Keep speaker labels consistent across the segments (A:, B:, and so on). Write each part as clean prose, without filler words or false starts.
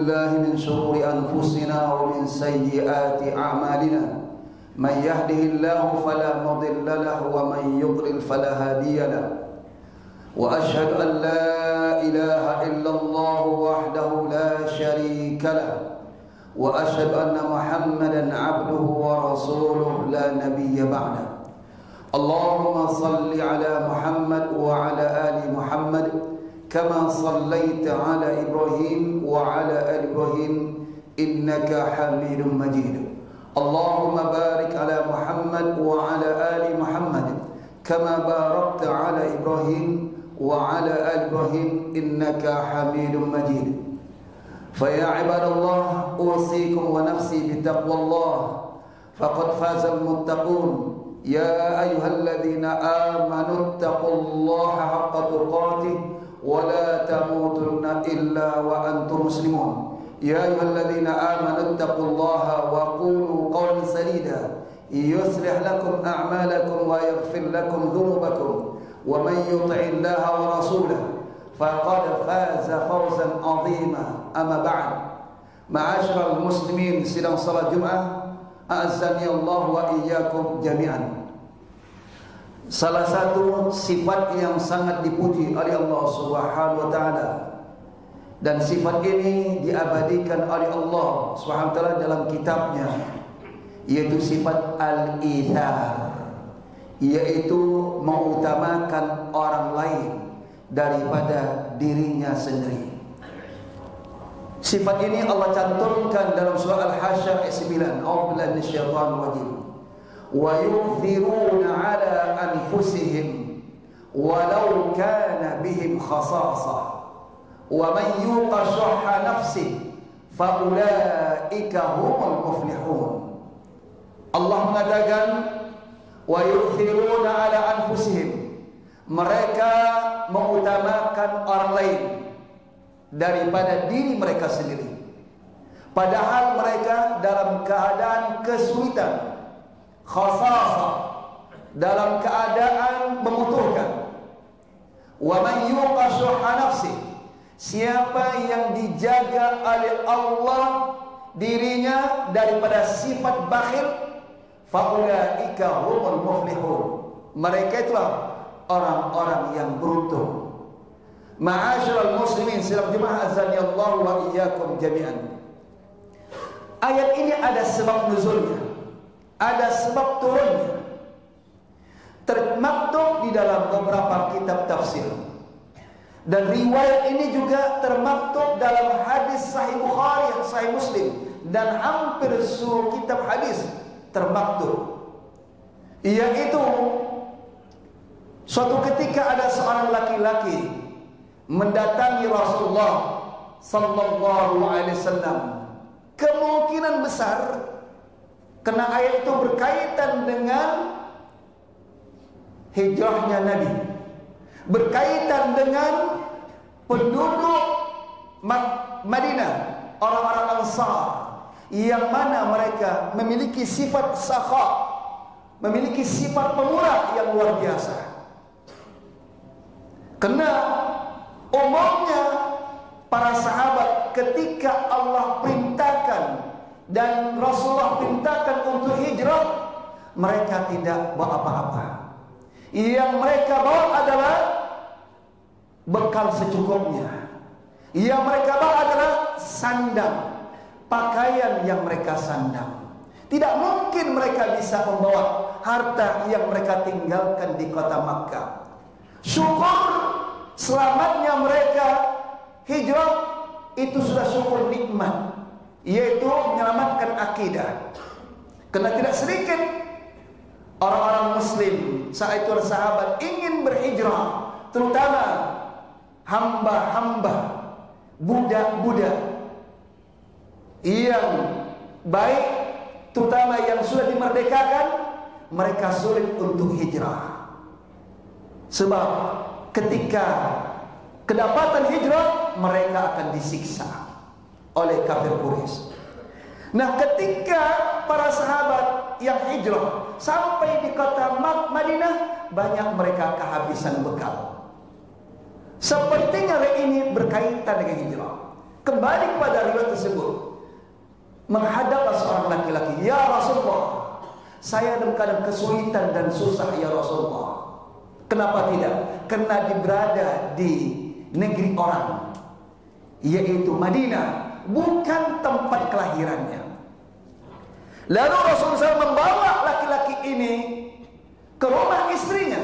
A: بالله من شرور أنفسنا ومن سيئات أعمالنا من يهده الله فلا مضل له ومن يضلل فلا هادي له وأشهد أن لا إله إلا الله وحده لا شريك له وأشهد أن محمدا عبده ورسوله لا نبي بعده اللهم صل على محمد وعلى آل محمد كما صليت على إبراهيم وعلى آل إبراهيم إنك حميد مجيد اللهم بارك على محمد وعلى آل محمد كما باركت على إبراهيم وعلى آل إبراهيم إنك حميد مجيد فيا عباد الله أوصيكم ونفسي بتقوى الله فقد فاز المتقون يا أيها الذين آمنوا اتقوا الله حق تقاته ولا تموتن إلا وأنتم مسلمون يا أيها الذين آمنوا اتقوا الله وقولوا قولا سديدا يصلح لكم أعمالكم ويغفر لكم ذنوبكم ومن يطع الله ورسوله فقد فاز فوزا عظيما أما بعد معاشر المسلمين sidang salat Jumat a'azzani Allah wa iyyakum jami'an. Salah satu sifat yang sangat dipuji oleh Allah Subhanahu wa taala dan sifat ini diabadikan oleh Allah Subhanahu wa taala dalam kitabnya, yaitu sifat al-ithar, yaitu mengutamakan orang lain daripada dirinya sendiri. Sifat ini Allah cantumkan dalam surah Al-Hasyr ayat 9. A'udzubillahi minasyaitonir rajim. Wa yu'thiruna 'ala anfusihim walau kana bihim khasasah wa man yuqa shuhha nafsihi fa ulaika humul muflihun. Allah mengatakan wa yu'thiruna 'ala anfusihim, mereka mengutamakan orang lain daripada diri mereka sendiri, padahal mereka dalam keadaan kesulitan, khasasah, dalam keadaan membutuhkan. Wa man yuqa shuhha nafsi, siapa yang dijaga oleh Allah dirinya daripada sifat bakhil, fa ulaika humul muflihun, mereka itulah orang-orang yang beruntung. Ma'asyiral muslimin sidang Jumat azani Allah wa iyyakum jami'an. Ayat ini ada sebab nuzulnya, ada sebab turunnya, termaktub di dalam beberapa kitab tafsir, dan riwayat ini juga termaktub dalam hadis Sahih Bukhari, Sahih Muslim, dan hampir seluruh kitab hadis termaktub, yaitu suatu ketika ada seorang laki-laki mendatangi Rasulullah sallallahu alaihi wasallam. Kemungkinan besar karena ayat itu berkaitan dengan hijrahnya Nabi, berkaitan dengan penduduk Madinah, orang-orang Ansar, yang mana mereka memiliki sifat sakha, memiliki sifat pemurah yang luar biasa. Karena umumnya para sahabat ketika Allah perintahkan dan Rasulullah perintahkan untuk hijrah, mereka tidak bawa apa-apa. Yang mereka bawa adalah bekal secukupnya. Yang mereka bawa adalah sandang, pakaian yang mereka sandang. Tidak mungkin mereka bisa membawa harta yang mereka tinggalkan di kota Makkah. Syukur selamatnya mereka hijrah itu sudah syukur nikmat, yaitu menyelamatkan akidah. Karena tidak sedikit orang-orang muslim saat itu sahabat ingin berhijrah, terutama hamba-hamba, budak-budak yang baik, terutama yang sudah dimerdekakan, mereka sulit untuk hijrah. Sebab ketika kedapatan hijrah, mereka akan disiksa oleh kafir Quraisy. Nah, ketika para sahabat yang hijrah sampai di kota Madinah, banyak mereka kehabisan bekal. Sepertinya ini berkaitan dengan hijrah. Kembali kepada riwayat tersebut, menghadaplah seorang laki-laki, "Ya Rasulullah, saya dalam keadaan kesulitan dan susah ya Rasulullah." Kenapa tidak? Karena berada di negeri orang, yaitu Madinah, bukan tempat kelahirannya. Lalu Rasulullah SAW membawa laki-laki ini ke rumah istrinya.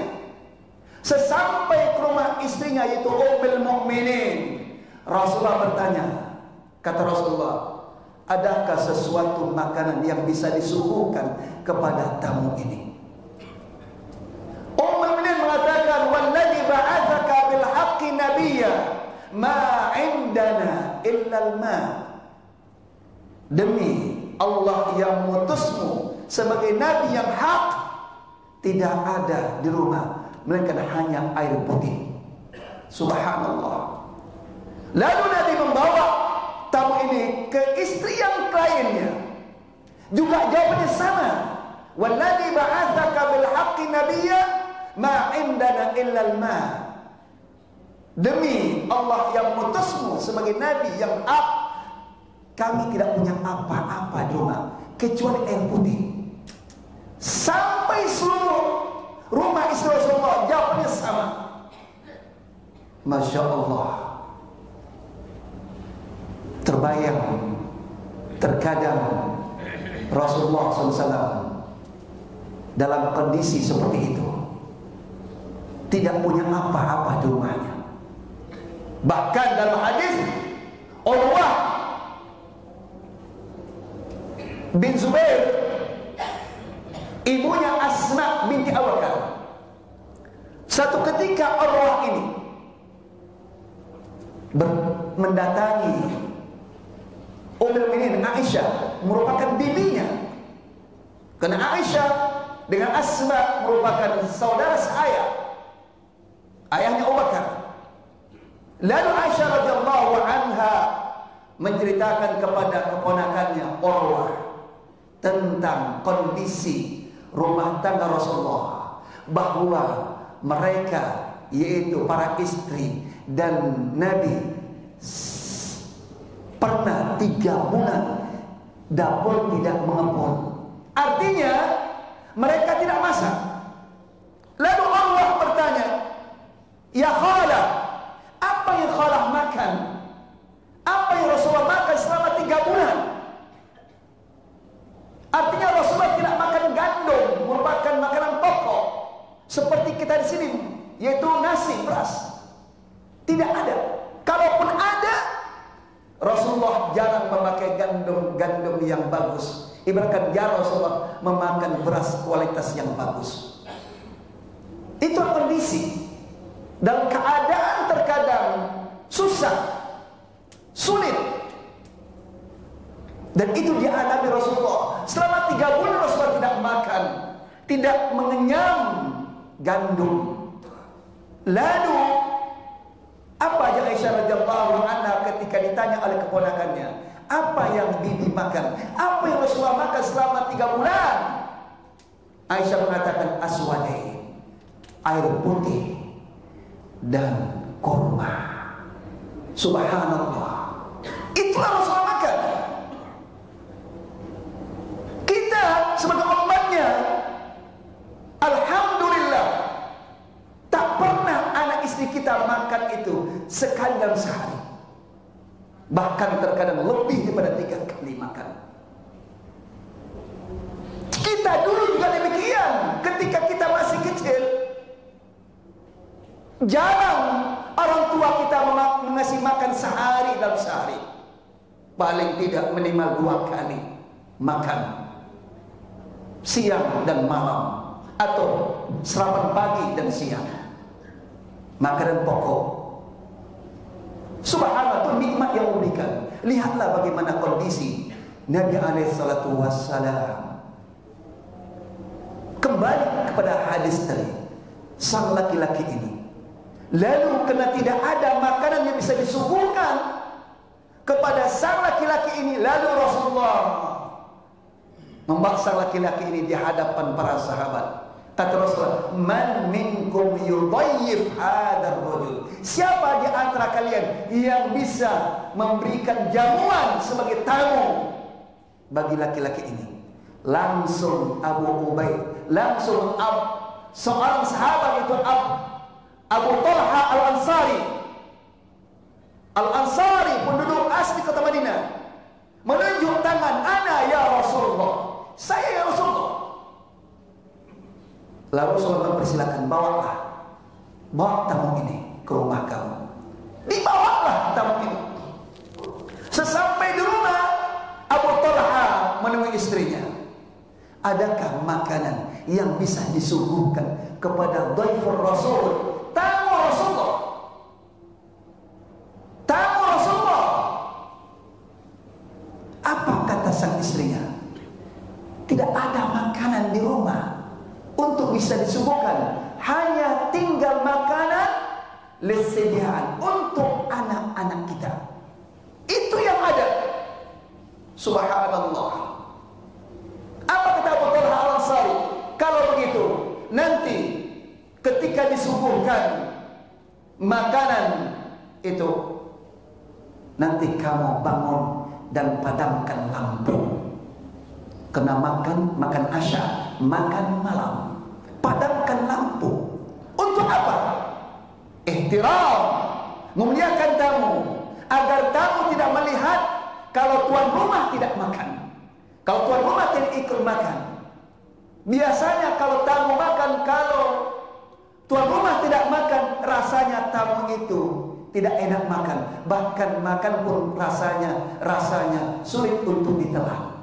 A: Sesampai ke rumah istrinya, yaitu Ummul Mukminin, Rasulullah bertanya, kata Rasulullah, "Adakah sesuatu makanan yang bisa disuguhkan kepada tamu ini?" Ummul Mukminin mengatakan, "Walladzi ba'atsaka bil haqqi nabiyya, ma 'indana illa al-ma." Demi Allah yang mengutusmu sebagai nabi yang hak, tidak ada di rumah melainkan hanya air putih. Subhanallah. Lalu Nabi membawa tamu ini ke istri yang lainnya, juga jawabannya sama. "Walladzi ba'atsaka bil haqqi nabiyya, ma 'indana illa al-ma." Demi Allah yang mengutusmu sebagai nabi yang hak, kami tidak punya apa-apa di rumah kecuali air putih. Sampai seluruh rumah istri Rasulullah jawabannya sama. Masya Allah. Terbayang, terkadang Rasulullah SAW dalam kondisi seperti itu, tidak punya apa-apa di rumahnya. Bahkan dalam hadis, Urwah bin Zubair, ibunya Asma binti Abu Bakar, satu ketika Urwah ini mendatangi Ummul Mukminin Aisyah, merupakan bibinya, karena Aisyah dengan Asma merupakan saudara seayah, ayahnya Abu Bakar. Lalu Aisyah radhiyallahu anha menceritakan kepada keponakannya Urwah tentang kondisi rumah tangga Rasulullah, bahwa mereka, yaitu para istri dan Nabi, pernah 3 bulan dapur tidak mengepul. Artinya mereka tidak masak. Lalu Allah bertanya, "Ya khalah, apa yang khalah makan? Apa yang Rasulullah makan selama 3 bulan?" Artinya Rasulullah tidak makan gandum, merupakan makanan pokok seperti kita di sini, yaitu nasi, beras. Tidak ada. Kalaupun ada, Rasulullah jarang memakai gandum yang bagus. Ibaratkan jarang Rasulullah memakan beras kualitas yang bagus. Itu kondisi. Dalam keadaan terkadang susah, sulit. Dan itu dialami Rasulullah. Selama 3 bulan Rasulullah tidak makan, tidak mengenyam gandum. Lalu apa aja Aisyah radhiyallahu anha ketika ditanya oleh keponakannya, "Apa yang bibi makan? Apa yang Rasulullah makan selama 3 bulan?" Aisyah mengatakan, "Aswadain, air putih dan kurma." Subhanallah. Itulah Rasulullah makan. Kita sebagai umatnya, alhamdulillah, tak pernah anak istri kita makan itu sekali dalam sehari. Bahkan terkadang lebih daripada 3 kali makan. Kita dulu juga demikian. Ketika kita masih kecil, jarang orang tua kita mengasih makan sehari dalam sehari. Paling tidak minimal 2 kali makan, siang dan malam, atau sarapan pagi dan siang, makanan pokok. Subhanallah, itu nikmat yang memberikan. Lihatlah bagaimana kondisi Nabi alaihissalatu wassalam. Kembali kepada hadis tadi, sang laki-laki ini, lalu karena tidak ada makanan yang bisa disuguhkan kepada sang laki-laki ini, lalu Rasulullah membawa sang laki-laki ini di hadapan para sahabat. Kata Rasulullah, "Man minkum yudayyif hadzal rajul?" Siapa di antara kalian yang bisa memberikan jamuan sebagai tamu bagi laki-laki ini? Langsung Abu Ubaid, langsung seorang sahabat itu Abu Talha Al-Ansari. Al-Ansari, penduduk asli kota Madinah, menunjuk tangan, "Ana ya Rasulullah." Saya ya Rasulullah. Lalu Rasulullah mempersilakan, bawa tamu ini ke rumah kamu. Dibawalah tamu ini. Sesampai di rumah, Abu Talha menemui istrinya. Adakah makanan yang bisa disuguhkan kepada dhaifur Rasul, tamu Rasulullah? Tamu Rasulullah. Apa kata sang istrinya? Tidak ada makanan di rumah untuk bisa disuguhkan, hanya tinggal makanan lesediaan untuk anak-anak kita. Itu yang ada. Subhanallah. Apa kata Abu Talha Al-Ansari? Kalau begitu, nanti ketika disuguhkan makanan itu, nanti kamu bangun dan padamkan lampu. Kena makan asya, makan malam. Padamkan lampu. Untuk apa? Ihtiram, memuliakan tamu, agar tamu tidak melihat kalau tuan rumah tidak makan. Kalau tuan rumah tidak ikut makan. Biasanya kalau tamu makan, kalau tuan rumah tidak makan, rasanya tamu itu tidak enak makan. Bahkan makan pun rasanya sulit untuk ditelan.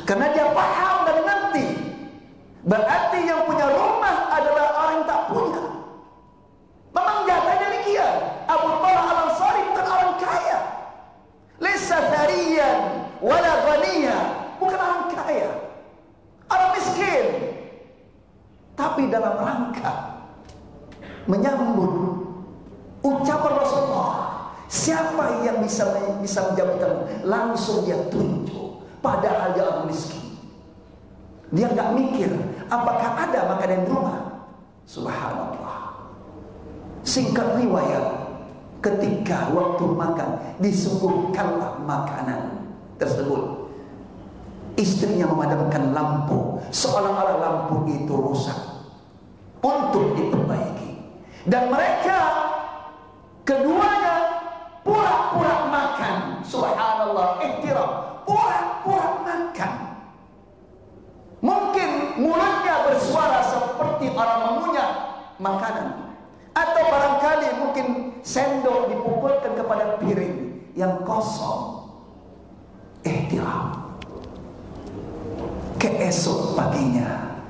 A: Karena dia paham dan ngerti. Berarti yang punya rumah adalah orang yang tak punya. Memang jatahnya demikian. Abu Talha Al-Ansari bukan orang kaya. Laysa thariyan wala ghaniya. Bukan orang kaya, orang miskin. Tapi dalam rangka menyambut ucapan Rasulullah, siapa yang bisa menjamu tamu, langsung dia tunjuk. Padahal dia orang miskin. Dia nggak mikir apakah ada makanan di rumah. Subhanallah. Singkat riwayat, ketika waktu makan disuguhkanlah makanan tersebut, istrinya memadamkan lampu, seolah-olah lampu itu rusak, untuk diperbaiki. Dan mereka keduanya pura-pura makan. Subhanallah, ihtiram, pura-pura makan. Mungkin mulutnya bersuara seperti orang mengunyah makanan, atau barangkali mungkin sendok dipukulkan kepada piring yang kosong. Ihtiram. Keesok paginya,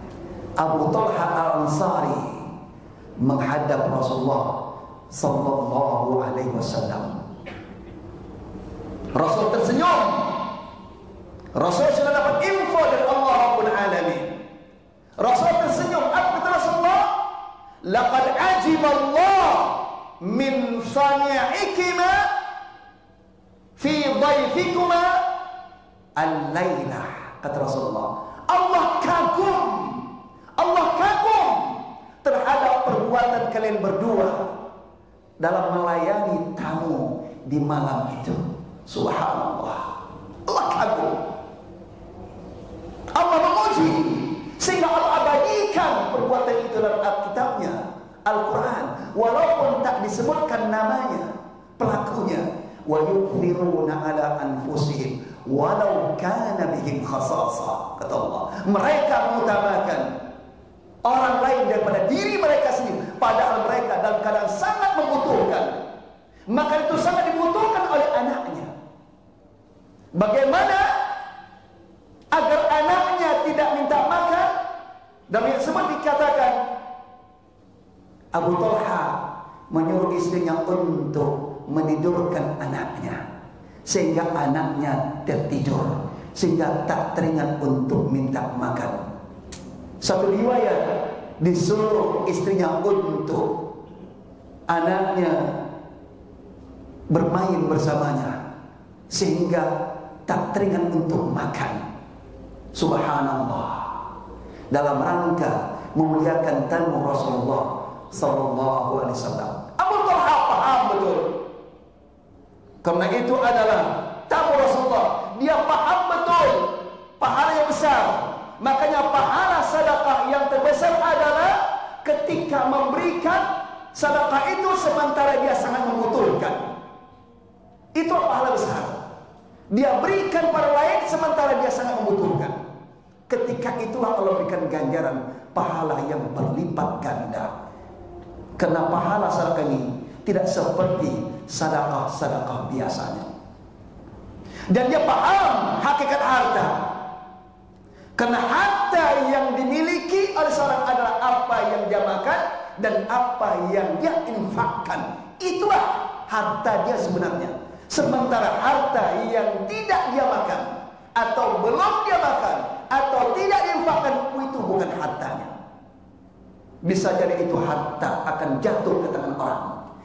A: Abu Talha Al-Ansari menghadap Rasulullah sallallahu alaihi wasallam. Rasul tersenyum. Rasul sudah dapat info dari Allah Rabbul Alamin. Rasul tersenyum. Apa kata Rasulullah? Laqad ajiba Allah min sani'ikima fi dhaifikuma al-lailah. Kata Rasulullah, Allah kagum terhadap perbuatan kalian berdua dalam melayani tamu di malam itu. Subhanallah, Allah kagum, Allah memuji, sehingga Allah abadikan perbuatan itu dalam Alkitabnya, Al-Quran, walaupun tak disebutkan namanya, pelakunya. Wa yu'thiruna ala anfusihim walau kana bihim khasasa. Kata Allah, mereka mengutamakan orang lain daripada diri mereka sendiri, padahal mereka dalam keadaan sangat membutuhkan. Maka itu sangat dibutuhkan oleh anaknya. Bagaimana agar anaknya tidak minta makan? Dalam yang tersebut dikatakan, Abu Talha menyuruh istrinya untuk menidurkan anaknya, sehingga anaknya tertidur, sehingga tak teringat untuk minta makan. Satu riwayat disuruh istrinya untuk anaknya bermain bersamanya, sehingga tak teringat untuk makan. Subhanallah. dalam rangka memuliakan tamu Rasulullah sallallahu alaihi wasallam. Abu Talha paham betul. Karena itu adalah tamu Rasulullah. Dia paham betul pahala yang besar. Makanya pahala sedekah yang terbesar adalah ketika memberikan sedekah itu sementara dia sangat membutuhkan. Itu pahala besar. Dia berikan pada lain sementara dia sangat membutuhkan. Ketika itulah Allah berikan ganjaran pahala yang berlipat ganda. Karena pahala sedekah ini tidak seperti sedekah-sedekah biasanya. Dan dia paham hakikat harta. Karena harta yang dimiliki oleh seorang adalah apa yang dia makan dan apa yang dia infakkan. Itulah harta dia sebenarnya. Sementara harta yang tidak dia makan atau belum dia makan atau tidak diinfakkan, itu bukan hartanya. Bisa jadi itu harta akan jatuh ke tangan orang.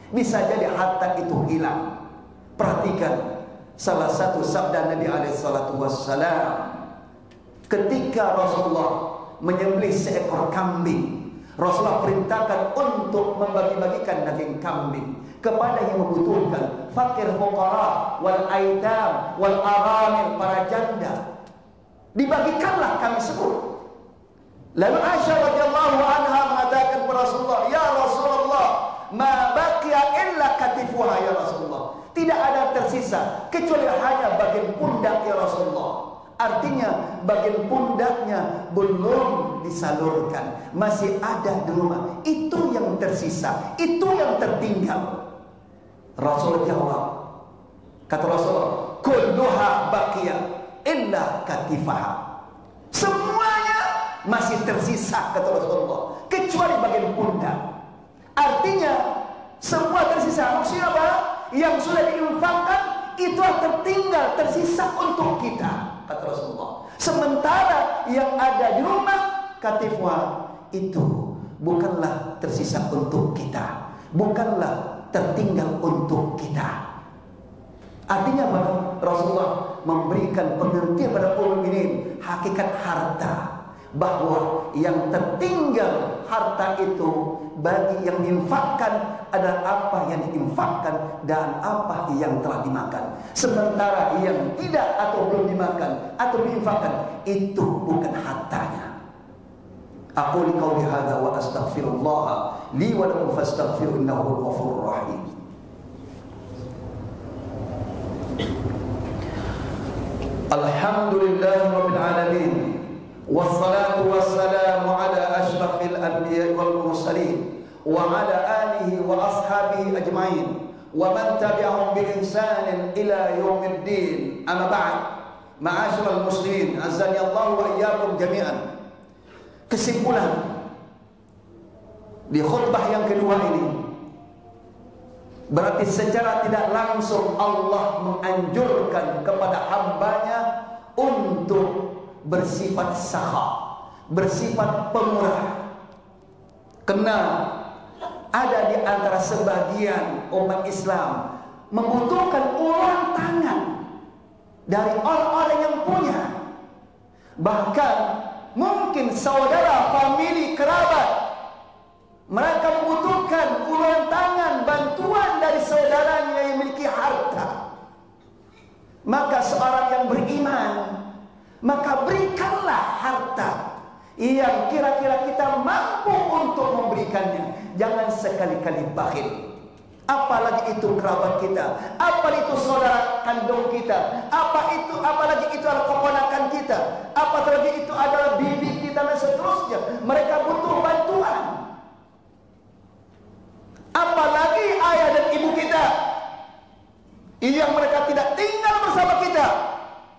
A: Bisa jadi harta itu hilang. Perhatikan salah satu sabda Nabi SAW. Ketika Rasulullah menyembelih seekor kambing, Rasulullah perintahkan untuk membagi-bagikan daging kambing kepada yang membutuhkan, fakir, fuqara, wal aitam, wal aramil, para janda. Dibagikanlah kami sebut. Lalu Aisyah radhiyallahu anha mengatakan kepada Rasulullah, "Ya Rasulullah, ma baqiya illa katifuha ya Rasulullah." Tidak ada tersisa kecuali hanya bagian pundak ya Rasulullah. Artinya bagian pundaknya belum disalurkan, masih ada di rumah. Itu yang tersisa, itu yang tertinggal. Rasul jawab, kata Rasulullah, kulluha baqiya illa katifaha. Semuanya masih tersisa, kata Rasulullah, kecuali bagian pundak. Artinya semua tersisa. Maksudnya apa? Yang sudah diinfakkan itu tertinggal, tersisa untuk kita, kata Rasulullah. Sementara yang ada di rumah, katifwa, itu bukanlah tersisa untuk kita, bukanlah tertinggal untuk kita. Artinya Rasulullah memberikan pengertian pada ulul ini hakikat harta, bahwa yang tertinggal harta itu bagi yang diinfakkan adalah apa yang diinfakkan dan apa yang telah dimakan. Sementara yang tidak atau belum dimakan atau diinfakkan itu bukan hartanya. Aku liqauli hadza wa astaghfirullah li wa lakum fastaghfiru innahu ghafurur rahim. Alhamdulillahirabbil alamin. Wassalatu wassalamu ala asyrafil anbiya'i wal mursalin wa ala alihi wa ashabihi ajma'in wa man tabi'ahum bi ihsanin ila yaumiddin. Amma ba'd. Ma'asyiral muslimin, azani Allah wa iyyakum jami'an. Kesimpulan di khutbah yang kedua ini, berarti secara tidak langsung Allah menganjurkan kepada hambanya untuk bersifat sakha, bersifat pemurah. Karena ada di antara sebagian umat Islam membutuhkan uluran tangan dari orang-orang yang punya. Bahkan mungkin saudara, famili, kerabat, mereka membutuhkan uluran tangan, bantuan dari saudaranya yang memiliki harta. Maka seorang yang beriman, maka berikanlah harta yang kira-kira kita mampu untuk memberikannya. Jangan sekali-kali bakhil. Apalagi itu kerabat kita, apalagi itu saudara kandung kita, apalagi itu adalah keponakan kita, apalagi itu adalah bibi kita dan seterusnya. Mereka butuh bantuan. Apalagi ayah dan ibu kita yang mereka tidak tinggal bersama kita.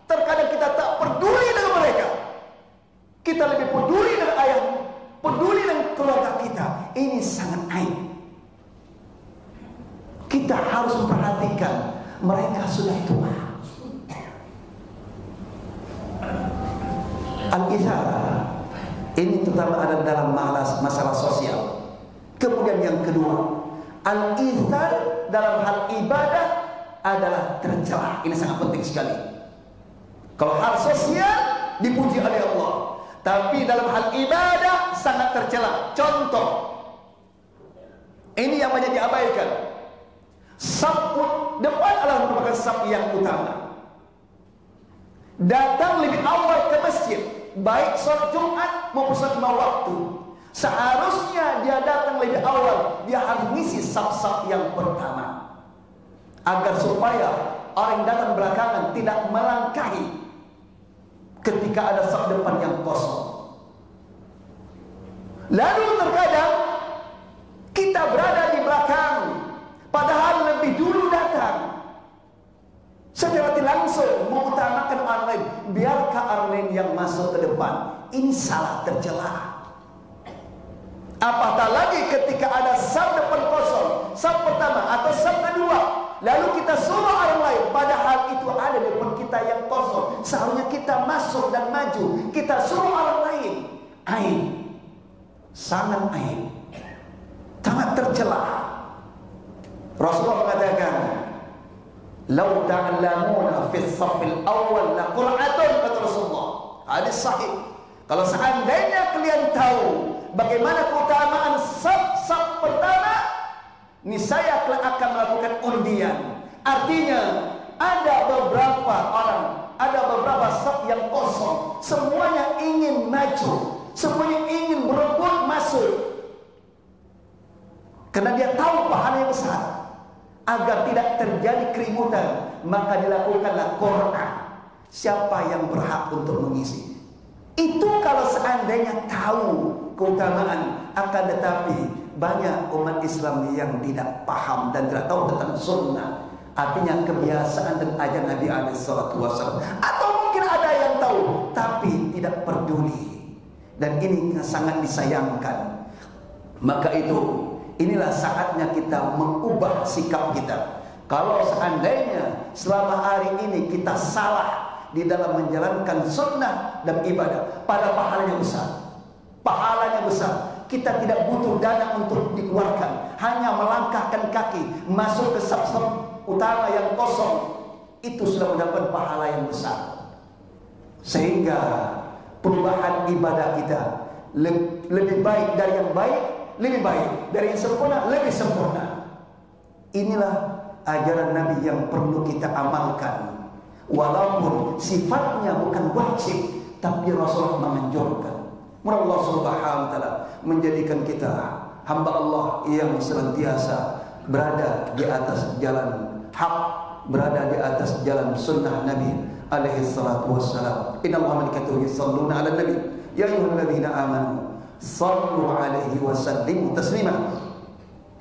A: Terkadang kita tak peduli dengan mereka. Kita lebih peduli dengan ayah, peduli dengan keluarga kita. Ini sangat aib. Kita harus memperhatikan mereka sudah tua. Al-ithar ini terutama ada dalam masalah sosial. Kemudian yang kedua, al-ithar dalam hal ibadah adalah tercela. Ini sangat penting sekali. Kalau hal sosial dipuji oleh Allah, Tapi dalam hal ibadah sangat tercela. Contoh, ini yang banyak diabaikan. Saf depan adalah merupakan saf yang utama. Datang lebih awal ke masjid, baik sholat Jumat maupun sholat 5 waktu. Seharusnya dia datang lebih awal. Dia harus mengisi saf-saf yang pertama, agar supaya orang yang datang belakangan tidak melangkahi ketika ada saf depan yang kosong. Lalu terkadang kita berada di belakang, padahal lebih dulu datang. Secara tidak langsung mengutamakan orang lain, biarkan orang lain yang masuk ke depan. Ini salah, tercela. Apatah lagi ketika ada saf depan kosong, saf pertama atau saf kedua, lalu kita suruh orang lain, padahal itu ada di depan kita yang kosong. Seharusnya kita masuk dan maju, kita suruh orang lain. Aib, sangat aib, sangat tercela. Rasulullah mengatakan, "Lau ta'lamuna fi as-saffil awwal la qur'atun," kata Rasulullah. Hadis sahih. Kalau seandainya kalian tahu bagaimana keutamaan saf pertama, niscaya kalian akan melakukan undian. Artinya ada beberapa orang, ada beberapa saf yang kosong, semuanya ingin maju, semuanya ingin berebut masuk, karena dia tahu pahalanya besar. Agar tidak terjadi keributan, maka dilakukanlah qur'ah. Siapa yang berhak untuk mengisi? Itu kalau seandainya tahu keutamaan. Akan tetapi banyak umat Islam yang tidak paham dan tidak tahu tentang sunnah. Artinya kebiasaan dan ajaran Nabi SAW. Atau mungkin ada yang tahu tapi tidak peduli. Dan ini sangat disayangkan. Maka inilah saatnya kita mengubah sikap kita. Kalau seandainya selama hari ini kita salah di dalam menjalankan sunnah dan ibadah, pada pahalanya besar. Pahalanya besar. Kita tidak butuh dana untuk dikeluarkan, hanya melangkahkan kaki masuk ke saf-saf utama yang kosong, itu sudah mendapat pahala yang besar. Sehingga perubahan ibadah kita lebih baik dari yang baik, lebih baik dari yang sempurna, lebih sempurna. Inilah ajaran Nabi yang perlu kita amalkan. Walaupun sifatnya bukan wajib, tapi Rasulullah menganjurkan. Mudah Allah Subhanahu wa taala menjadikan kita hamba Allah yang senantiasa berada di atas jalan hak, berada di atas jalan sunnah Nabi alaihi salatu wassalam. Inna Allaha wa malaikatahu yusholluna 'alan nabi ya ayyuhalladzina amanu sallu alaihi wa sallimu taslima.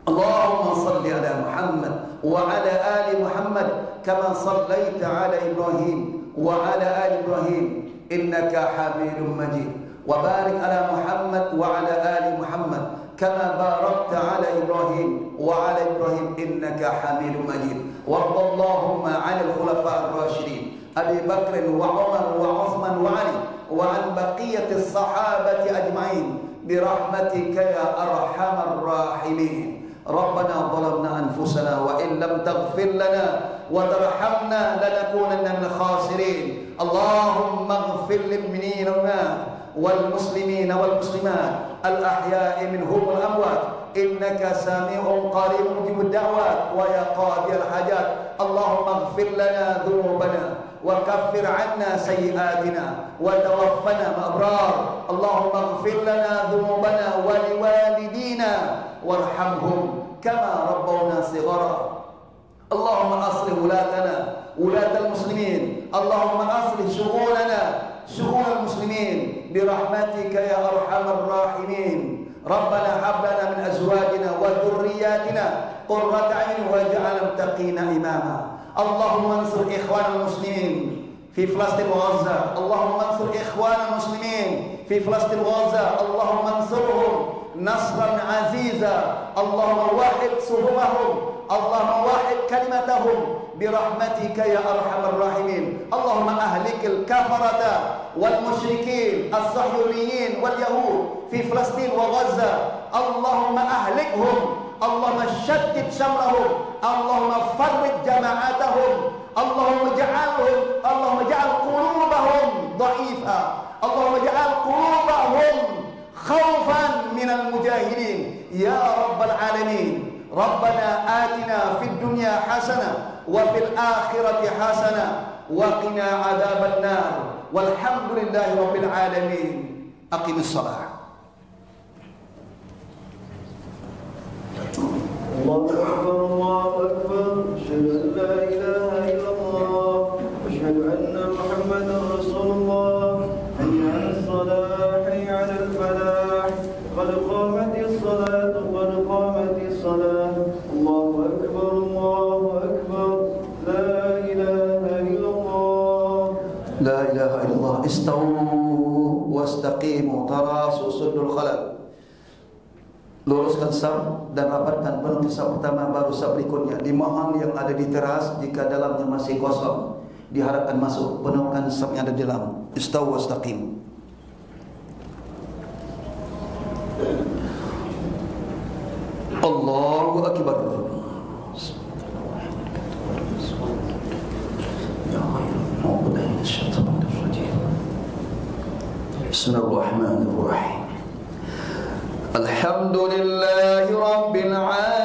A: Allahumma salli ala Muhammad wa ala ali Muhammad kama sallaita ala Ibrahim wa ala ali Ibrahim innaka Hamidum Majid. Wa barik ala Muhammad wa ala ali Muhammad kama barakta ala Ibrahim wa ala Ibrahim innaka Hamidum Majid. Warḍa Allahumma 'ala al-khulafa' ar-rasyidin Abi Bakr wa Umar wa Uthman wa Ali wa an baqiyati as-sahabati ajma'in برحمتك يا أرحم الراحمين. ربنا ظلمنا أنفسنا وإن لم تغفر لنا وترحمنا لنكونن من الخاسرين. اللهم اغفر للمؤمنين والمسلمين والمسلمات الأحياء منهم والأموات إنك سميع قريب مجيب الدعوات ويا قاضي الحاجات. اللهم اغفر لنا ذنوبنا وكفر عنا سيئاتنا وتوفنا مع الأبرار. اللهم اغفر لنا ذنوبنا ولوالدينا وارحمهم كما ربونا صغارا. اللهم أصلح ولاتنا ولاة المسلمين. اللهم أصلح شؤوننا شؤون المسلمين برحمتك يا أرحم الراحمين. ربنا هب لنا من أزواجنا وذرياتنا قرة أعين واجعلنا متقين إماما. اللهم انصر إخوان المسلمين في فلسطين وغزة. اللهم انصر إخوان المسلمين في فلسطين وغزة. اللهم انصرهم نصرا عزيزا. اللهم وحد صفوفهم. اللهم وحد كلمتهم برحمتك يا أرحم الراحمين. اللهم أهلك الكفرة والمشركين الصهيونيين واليهود في فلسطين وغزة. اللهم أهلكهم. اللهم شتت شملهم. اللهم فرق جماعاتهم. اللهم اجعل قلوبهم ضعيفة. Allahumma ja'al qulubahum khaufan minal mujahidin ya rabbal alamin. Rabbana atina fid dunya hasanah wa fil akhirati hasanah wa qina adzaban nar. Walhamdulillahi rabbil alamin. Aqimis shalah.
B: Allahu akbar, Allahu akbar. Asyhadu an la ilaha illallah wa asyhadu anna Muhammadar Rasulullah. Hayya 'alas shalah, hayya 'alal falah. Qad qamatis shalah, qad qamatis shalah. Allahu akbar, Allahu akbar. La ilaha illallah.
A: La ilaha illallah. Istawu wastaqimu tarasu suddul khalal. Luruskan saf dan rapatkan penutup saf pertama baru saf berikutnya. Dimohon yang ada di teras jika dalamnya masih kosong diharapkan masuk. Penuhkan saf yang ada di dalam. Istawu wastaqim. Allahu akbar. Bismillahirrahmanirrahim. Alhamdulillahi rabbil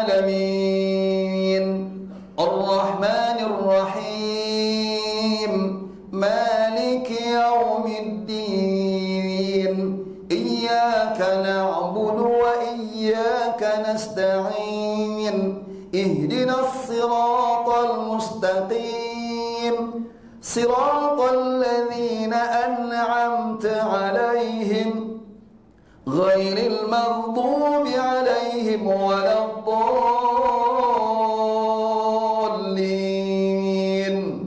A: alamin. Ar-Rahmanir Rahim. Maliki yaumiddin. Iyyaka na'budu wa iyyaka nasta'in. Ihdinas siratal mustaqim. Siratal ladzina an'amta 'alaihim ghairil maghdubi 'alaihim waladdallin.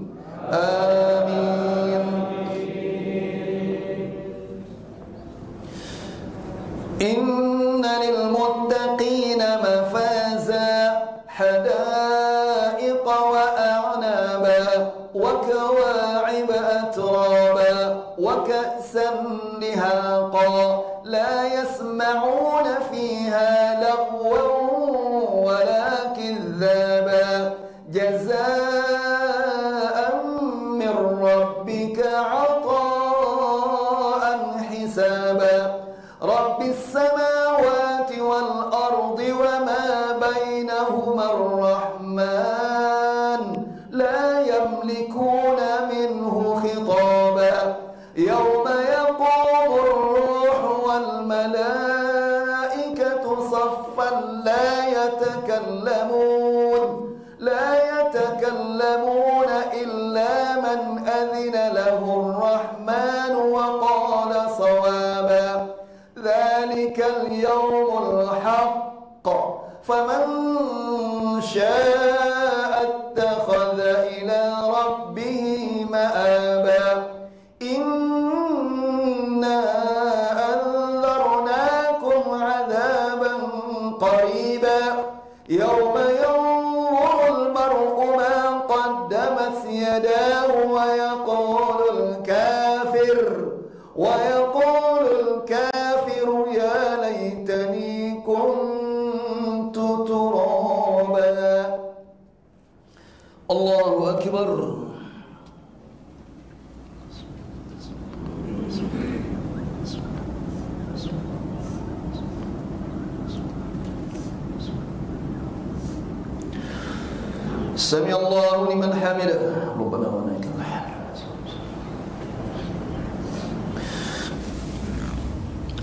A: Amin. Inna lil muttaqina mafaza hadaiqa wa a'naba wa kawa'ib atraba wa ka'san dihaqa la yasma'una fiha lagwan wala kidhaba jazaa'an min rabbika 'ata'an hisaba. Rabbis samawati wal ardi wa ma bainahuma ar-rahman la yamlikuna minhu khitaba. Yawma yaqumu ar-ruhu wal malaikatu saffan la yatakallamuna illa man adhina lahu ar-rahman wa qala sawaba. Dhalikal yawmul haqq faman sha'a ittakhadha ila rabbih ma'aba. Inna anzarnakum 'adzaban qariba yawma yanzurul mar'u ma qaddamat yadahu wa yaqulul kafiru ya laytani kuntu turaba. Allahu akbar. Sami Allahu liman hamidah. Rabbana wa lakal hamd.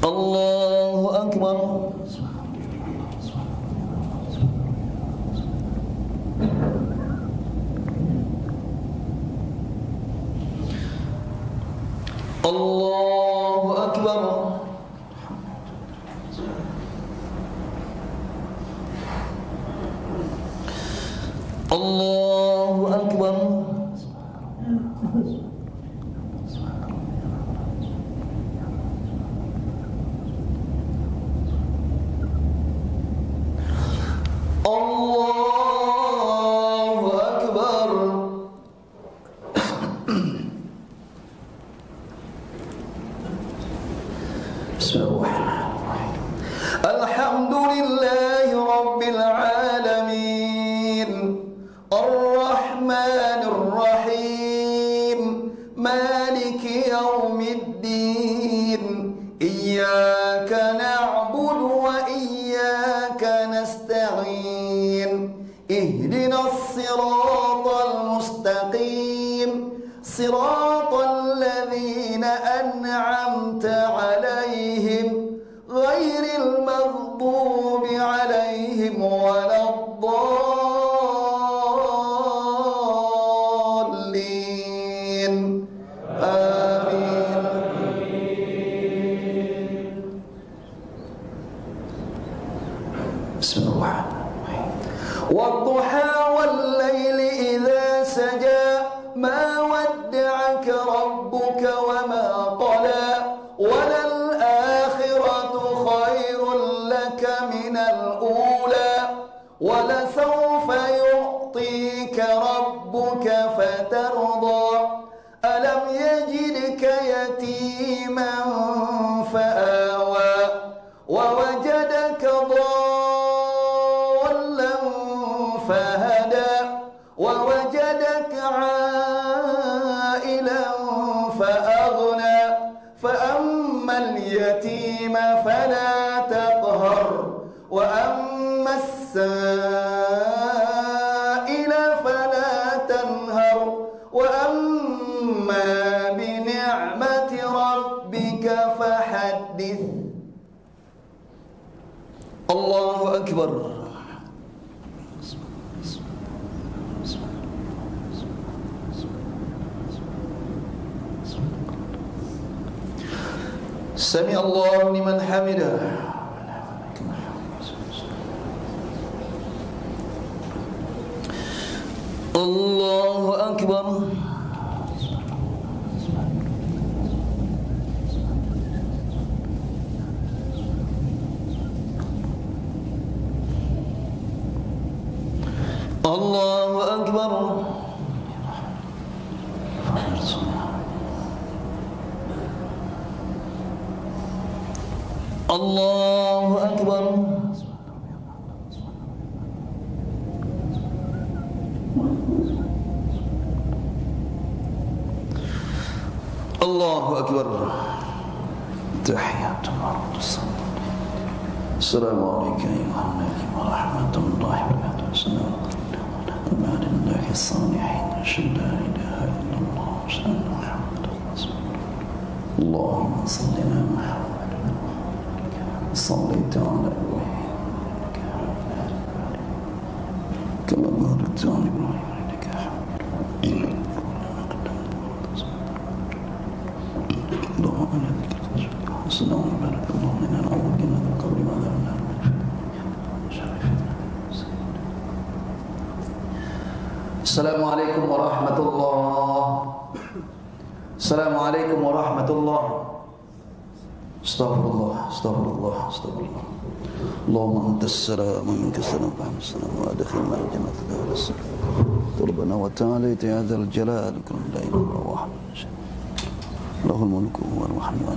A: Allahu akbar. Allahu akbar. Allahu akbar. Allahu akbar. Bismillahirrahmanirrahim. Alhamdulillahi rabbil alamin. Ar-Rahmanir Rahim. Maliki yaumiddin. يتيما فآوى ووجدك ضالا فهدى ووجدك عائلا فأغنى فأما اليتيم فلا تقهر وأما السائل فلا تنهر وأما بنعمة ربك فحدث. الله أكبر. سمع الله لمن حمده. الله أكبر. الله أكبر. الله أكبر. الله أكبر. تحيات الله. السلام عليكم أيها النبي ورحمة الله وبركاته. وبعد الله الصالحين أشهد لا إله إلا الله وأشهد أن محمدا رسول الله. اللهم صل على محمد صليت على إبراهيم كما باركت على إبراهيم إنك حميد مجيد. اللهم على ذكرك السلام عليك اللهم إنا نعوذ بك من القبر وعذاب النار. Assalamualaikum warahmatullahi. Assalamualaikum warahmatullahi. Astaghfirullah, astaghfirullah, astaghfirullah. Allahumma antas salam wa minkas salam wa salam wa adkhilna al-jannata dar as-salam. Rabbana wa ta'ala ya dzal jalali wal ikram la ilaha illa huwa. Lahul mulku wal hamdu wa